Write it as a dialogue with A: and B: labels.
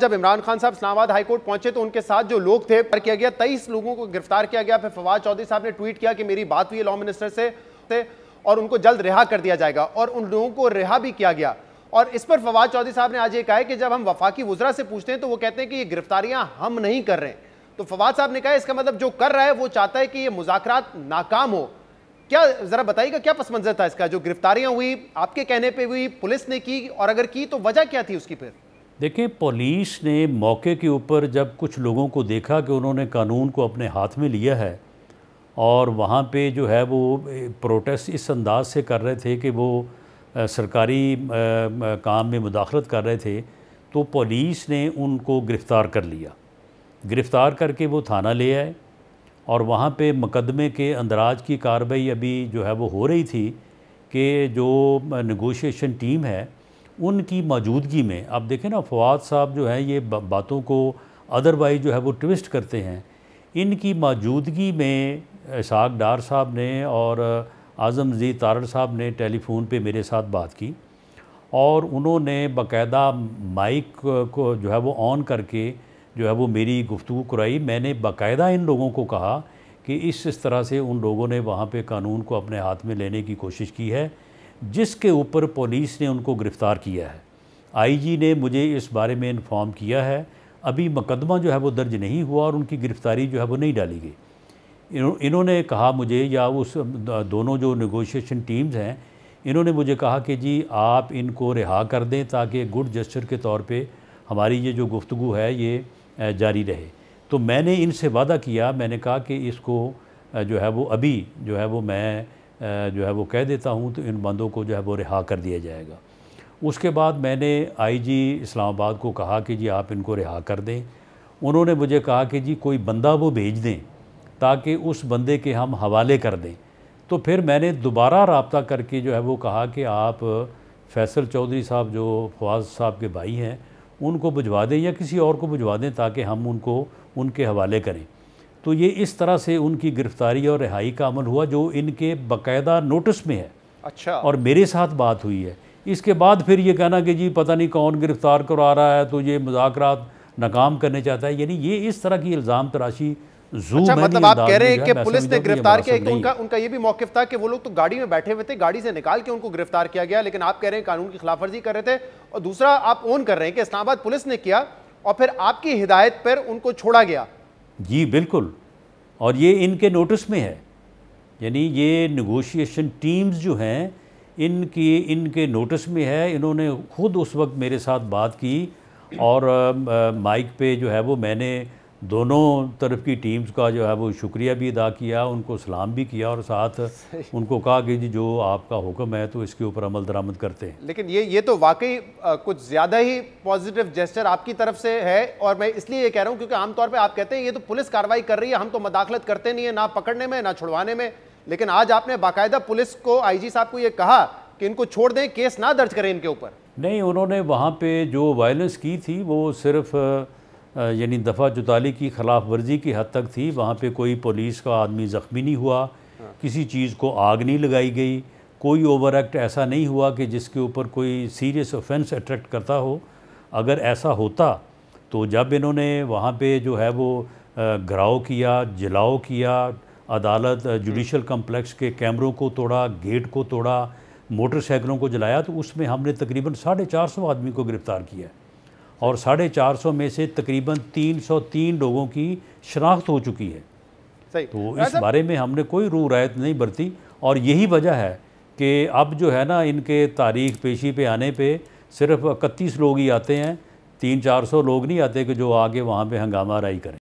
A: जब इमरान खान साहब इस्लामाबाद हाईकोर्ट पहुंचे तो उनके साथ जो लोग थे किया गया, 23 लोगों को गिरफ्तार किया गया। फिर फवाद चौधरी साहब ने ट्वीट किया कि मेरी बात हुई है लॉ मिनिस्टर से और उनको जल्द रिहा कर दिया जाएगा, और उन लोगों को रिहा भी किया गया। और इस पर फवाद चौधरी साहब ने आज ये कहा है कि जब हम वफाकी वुज़रा से पूछते हैं तो वो कहते हैं कि ये गिरफ्तारियां हम नहीं कर रहे हैं। तो फवाद साहब ने कहा इसका मतलब जो कर रहा है वो चाहता है कि ये मुज़ाकरात नाकाम हो। क्या जरा बताइएगा क्या पस मंजर था इसका? जो गिरफ्तारियां हुई आपके कहने पे हुई, पुलिस ने की, और अगर की तो वजह क्या थी उसकी? फिर
B: देखिए, पुलिस ने मौके के ऊपर जब कुछ लोगों को देखा कि उन्होंने कानून को अपने हाथ में लिया है और वहाँ पे जो है वो प्रोटेस्ट इस अंदाज से कर रहे थे कि वो सरकारी काम में मुदाखलत कर रहे थे, तो पुलिस ने उनको गिरफ़्तार कर लिया। गिरफ़्तार करके वो थाना ले आए और वहाँ पे मुकदमे के अंदराज की कार्रवाई अभी जो है वो हो रही थी कि जो नेगोशिएशन टीम है उनकी मौजूदगी में, आप देखें ना, फवाद साहब जो है ये बातों को अदरवाइज जो है वो ट्विस्ट करते हैं। इनकी मौजूदगी में इसहाक डार साहब ने और आज़म ज़ी तारड़ साहब ने टेलीफोन पे मेरे साथ बात की और उन्होंने बाकायदा माइक को जो है वो ऑन करके जो है वो मेरी गुफ्तगू कराई। मैंने बाकायदा इन लोगों को कहा कि इस तरह से उन लोगों ने वहाँ पे कानून को अपने हाथ में लेने की कोशिश की है, जिसके ऊपर पुलिस ने उनको गिरफ़्तार किया है। आईजी ने मुझे इस बारे में इन्फॉर्म किया है। अभी मुकदमा जो है वो दर्ज नहीं हुआ और उनकी गिरफ़्तारी जो है वो नहीं डाली गई। इन्होंने कहा मुझे, या उस दोनों जो नेगोशिएशन टीम्स हैं, इन्होंने मुझे कहा कि जी आप इनको रिहा कर दें ताकि गुड जस्टिस के तौर पे हमारी ये जो गुफ्तगू है ये जारी रहे। तो मैंने इनसे वादा किया, मैंने कहा कि इसको जो है वो अभी जो है वो मैं जो है वो कह देता हूँ तो इन बंदों को जो है वो रिहा कर दिया जाएगा। उसके बाद मैंने आईजी इस्लामाबाद को कहा कि जी आप इनको रिहा कर दें। उन्होंने मुझे कहा कि जी कोई बंदा वो भेज दें ताकि उस बंदे के हम हवाले कर दें। तो फिर मैंने दोबारा रब्ता करके जो है वो कहा कि आप फैसल चौधरी साहब जो फवाद साहब के भाई हैं उनको भिजवा दें या किसी और को भिजवा दें ताकि हम उनको उनके हवाले करें। तो ये इस तरह से उनकी गिरफ़्तारी और रिहाई का अमल हुआ जो इनके बाकायदा नोटिस में है।
A: अच्छा।
B: और मेरे साथ बात हुई है। इसके बाद फिर ये कहना कि जी पता नहीं कौन गिरफ़्तार करवा रहा है तो ये मुज़ाकरात नाकाम करने चाहता है, यानी ये इस तरह की इल्ज़ाम तराशी
A: अच्छा, मतलब आप कह रहे हैं कि पुलिस ने गिरफ्तार किया। उनका ये भी मौक़िफ़ था कि वो लोग तो गाड़ी में बैठे हुए थे, गाड़ी से निकाल के उनको गिरफ्तार किया गया, लेकिन आप कह रहे हैं कानून की खिलाफवर्जी कर रहे थे। और दूसरा आप ओन कर रहे हैं कि इस्लामाबाद पुलिस ने किया और फिर आपकी हिदायत पर उनको छोड़ा गया। जी
B: बिल्कुल, और ये इनके नोटिस में है, यानी ये नेगोशिएशन टीम्स जो हैं इनके नोटिस में है। इन्होंने खुद उस वक्त मेरे साथ बात की और माइक पे जो है वो मैंने दोनों तरफ की टीम्स का जो है वो शुक्रिया भी अदा किया, उनको सलाम भी किया और साथ उनको कहा कि जी जो आपका हुक्म है तो इसके ऊपर अमल दरामद करते हैं।
A: लेकिन ये तो वाकई कुछ ज़्यादा ही पॉजिटिव जेस्चर आपकी तरफ से है, और मैं इसलिए ये कह रहा हूँ क्योंकि आमतौर पे आप कहते हैं ये तो पुलिस कार्रवाई कर रही है, हम तो मदाखलत करते नहीं है ना पकड़ने में ना छुड़वाने में, लेकिन आज आपने बाकायदा पुलिस को, आईजी साहब को ये कहा कि इनको छोड़ दें, केस ना दर्ज करें इनके ऊपर।
B: नहीं, उन्होंने वहाँ पे जो वायलेंस की थी वो सिर्फ यानी दफ़ा 44 की खिलाफ वर्जी की हद तक थी। वहाँ पे कोई पुलिस का आदमी ज़ख्मी नहीं हुआ, किसी चीज़ को आग नहीं लगाई गई, कोई ओवर एक्ट ऐसा नहीं हुआ कि जिसके ऊपर कोई सीरियस ऑफेंस अट्रैक्ट करता हो। अगर ऐसा होता तो जब इन्होंने वहाँ पे जो है वो घराव किया, जलाओ किया, अदालत जुडिशल कम्प्लेक्स के कैमरों को तोड़ा, गेट को तोड़ा, मोटरसाइकिलों को जलाया, तो उसमें हमने तकरीबन 450 आदमी को गिरफ़्तार किया और 450 में से तकरीबन 303 लोगों की शनाख्त हो चुकी है।
A: सही।
B: तो इस बारे में हमने कोई रू रायत नहीं बरती और यही वजह है कि अब जो है ना इनके तारीख पेशी पे आने पे सिर्फ 31 लोग ही आते हैं, 300-400 लोग नहीं आते कि जो आगे वहाँ पे हंगामा राई करें।